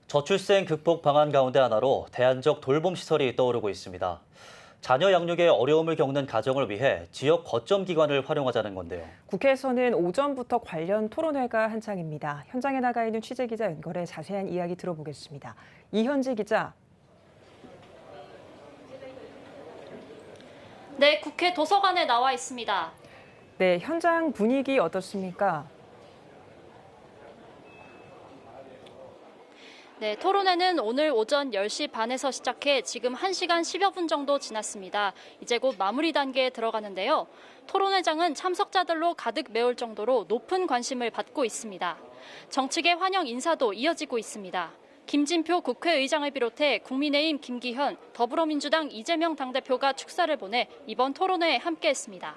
저출생 극복 방안 가운데 하나로 대안적 돌봄 시설이 떠오르고 있습니다. 자녀 양육에 어려움을 겪는 가정을 위해 지역 거점 기관을 활용하자는 건데요. 국회에서는 오전부터 관련 토론회가 한창입니다. 현장에 나가 있는 취재기자 연결해 자세한 이야기 들어보겠습니다. 이현지 기자. 네, 국회 도서관에 나와 있습니다. 네, 현장 분위기 어떻습니까? 네, 토론회는 오늘 오전 10시 반에서 시작해 지금 1시간 10여 분 정도 지났습니다. 이제 곧 마무리 단계에 들어가는데요. 토론회장은 참석자들로 가득 메울 정도로 높은 관심을 받고 있습니다. 정치계 환영 인사도 이어지고 있습니다. 김진표 국회의장을 비롯해 국민의힘 김기현, 더불어민주당 이재명 당대표가 축사를 보내 이번 토론회에 함께했습니다.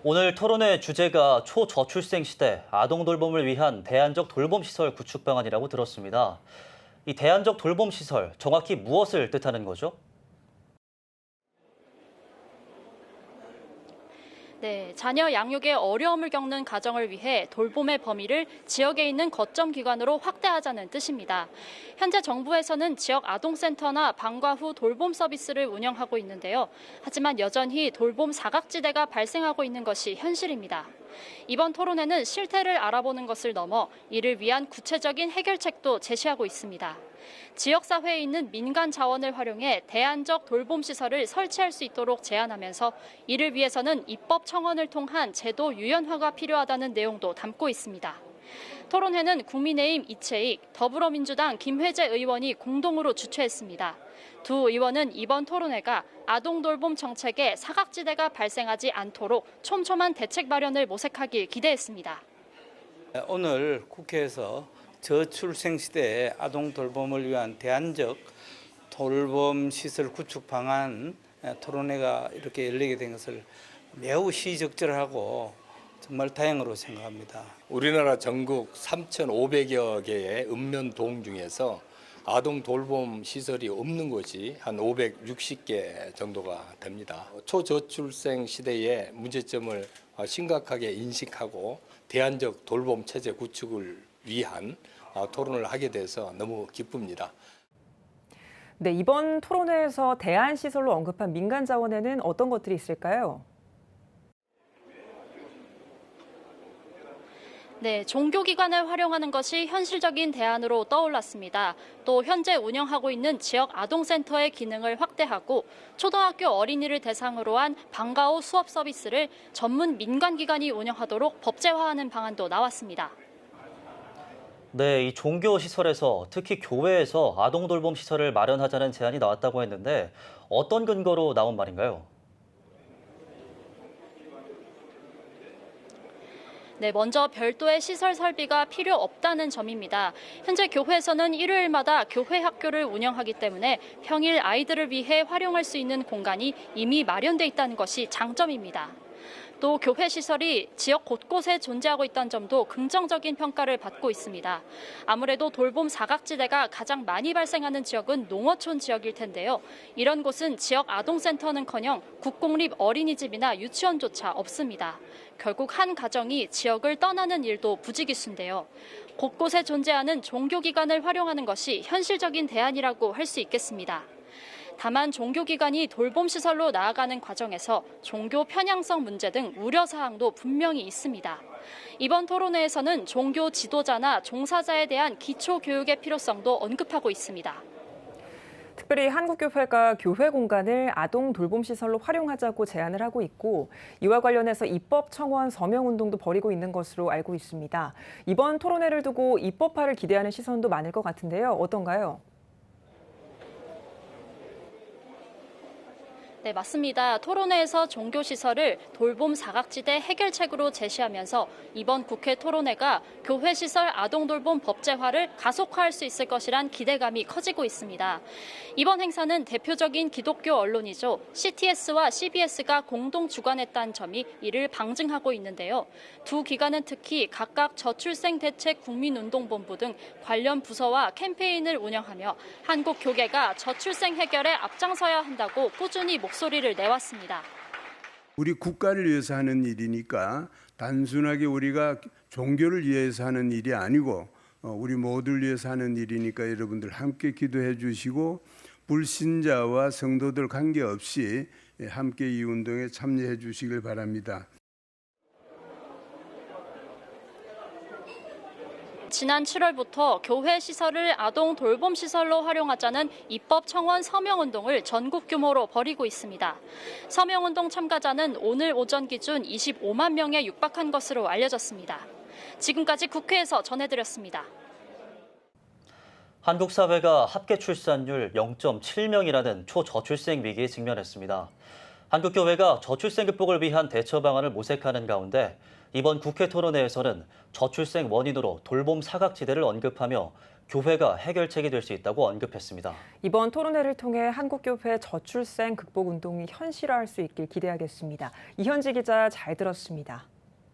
오늘 토론회 주제가 초저출생 시대 아동 돌봄을 위한 대안적 돌봄 시설 구축 방안이라고 들었습니다. 이 대안적 돌봄 시설, 정확히 무엇을 뜻하는 거죠? 네, 자녀 양육에 어려움을 겪는 가정을 위해 돌봄의 범위를 지역에 있는 거점 기관으로 확대하자는 뜻입니다. 현재 정부에서는 지역 아동센터나 방과 후 돌봄 서비스를 운영하고 있는데요. 하지만 여전히 돌봄 사각지대가 발생하고 있는 것이 현실입니다. 이번 토론회는 실태를 알아보는 것을 넘어 이를 위한 구체적인 해결책도 제시하고 있습니다. 지역사회에 있는 민간 자원을 활용해 대안적 돌봄 시설을 설치할 수 있도록 제안하면서 이를 위해서는 입법 청원을 통한 제도 유연화가 필요하다는 내용도 담고 있습니다. 토론회는 국민의힘 이채익, 더불어민주당 김회재 의원이 공동으로 주최했습니다. 두 의원은 이번 토론회가 아동 돌봄 정책에 사각지대가 발생하지 않도록 촘촘한 대책 마련을 모색하길 기대했습니다. 오늘 국회에서 저출생 시대의 아동 돌봄을 위한 대안적 돌봄 시설 구축 방안 토론회가 이렇게 열리게 된 것을 매우 시적절하고 정말 다행으로 생각합니다. 우리나라 전국 3,500여 개의 읍면동 중에서 아동 돌봄 시설이 없는 곳이 한 560개 정도가 됩니다. 초저출생 시대의 문제점을 심각하게 인식하고 대안적 돌봄 체제 구축을 위한 토론을 하게 돼서 너무 기쁩니다. 네, 이번 토론회에서 대안 시설로 언급한 민간 자원에는 어떤 것들이 있을까요? 네, 종교기관을 활용하는 것이 현실적인 대안으로 떠올랐습니다. 또 현재 운영하고 있는 지역 아동센터의 기능을 확대하고 초등학교 어린이를 대상으로 한 방과 후 수업 서비스를 전문 민간기관이 운영하도록 법제화하는 방안도 나왔습니다. 네, 이 종교 시설에서 특히 교회에서 아동 돌봄 시설을 마련하자는 제안이 나왔다고 했는데 어떤 근거로 나온 말인가요? 네, 먼저 별도의 시설 설비가 필요 없다는 점입니다. 현재 교회에서는 일요일마다 교회 학교를 운영하기 때문에 평일 아이들을 위해 활용할 수 있는 공간이 이미 마련돼 있다는 것이 장점입니다. 또 교회 시설이 지역 곳곳에 존재하고 있다는 점도 긍정적인 평가를 받고 있습니다. 아무래도 돌봄 사각지대가 가장 많이 발생하는 지역은 농어촌 지역일 텐데요. 이런 곳은 지역 아동센터는커녕 국공립 어린이집이나 유치원조차 없습니다. 결국 한 가정이 지역을 떠나는 일도 부지기수인데요. 곳곳에 존재하는 종교기관을 활용하는 것이 현실적인 대안이라고 할 수 있겠습니다. 다만 종교기관이 돌봄시설로 나아가는 과정에서 종교 편향성 문제 등 우려사항도 분명히 있습니다. 이번 토론회에서는 종교 지도자나 종사자에 대한 기초교육의 필요성도 언급하고 있습니다. 특별히 한국교회가 교회 공간을 아동 돌봄시설로 활용하자고 제안을 하고 있고 이와 관련해서 입법 청원 서명 운동도 벌이고 있는 것으로 알고 있습니다. 이번 토론회를 두고 입법화를 기대하는 시선도 많을 것 같은데요. 어떤가요? 네, 맞습니다. 토론회에서 종교시설을 돌봄 사각지대 해결책으로 제시하면서 이번 국회 토론회가 교회시설 아동돌봄 법제화를 가속화할 수 있을 것이란 기대감이 커지고 있습니다. 이번 행사는 대표적인 기독교 언론이죠. CTS와 CBS가 공동 주관했다는 점이 이를 방증하고 있는데요. 두 기관은 특히 각각 저출생 대책 국민운동본부 등 관련 부서와 캠페인을 운영하며 한국 교계가 저출생 해결에 앞장서야 한다고 꾸준히 목소리를 내왔습니다. 우리 국가를 위해서 하는 일이니까 단순하게 우리가 종교를 위해서 하는 일이 아니고 우리 모두를 위해서 하는 일이니까 여러분들 함께 기도해 주시고 불신자와 성도들 관계없이 함께 이 운동에 참여해 주시길 바랍니다. 지난 7월부터 교회 시설을 아동 돌봄 시설로 활용하자는 입법 청원 서명 운동을 전국 규모로 벌이고 있습니다. 서명 운동 참가자는 오늘 오전 기준 25만 명에 육박한 것으로 알려졌습니다. 지금까지 국회에서 전해드렸습니다. 한국 사회가 합계 출산율 0.7명이라는 초저출생 위기에 직면했습니다. 한국교회가 저출생 극복을 위한 대처 방안을 모색하는 가운데 이번 국회 토론회에서는 저출생 원인으로 돌봄 사각지대를 언급하며 교회가 해결책이 될 수 있다고 언급했습니다. 이번 토론회를 통해 한국교회 저출생 극복 운동이 현실화할 수 있길 기대하겠습니다. 이현지 기자 잘 들었습니다.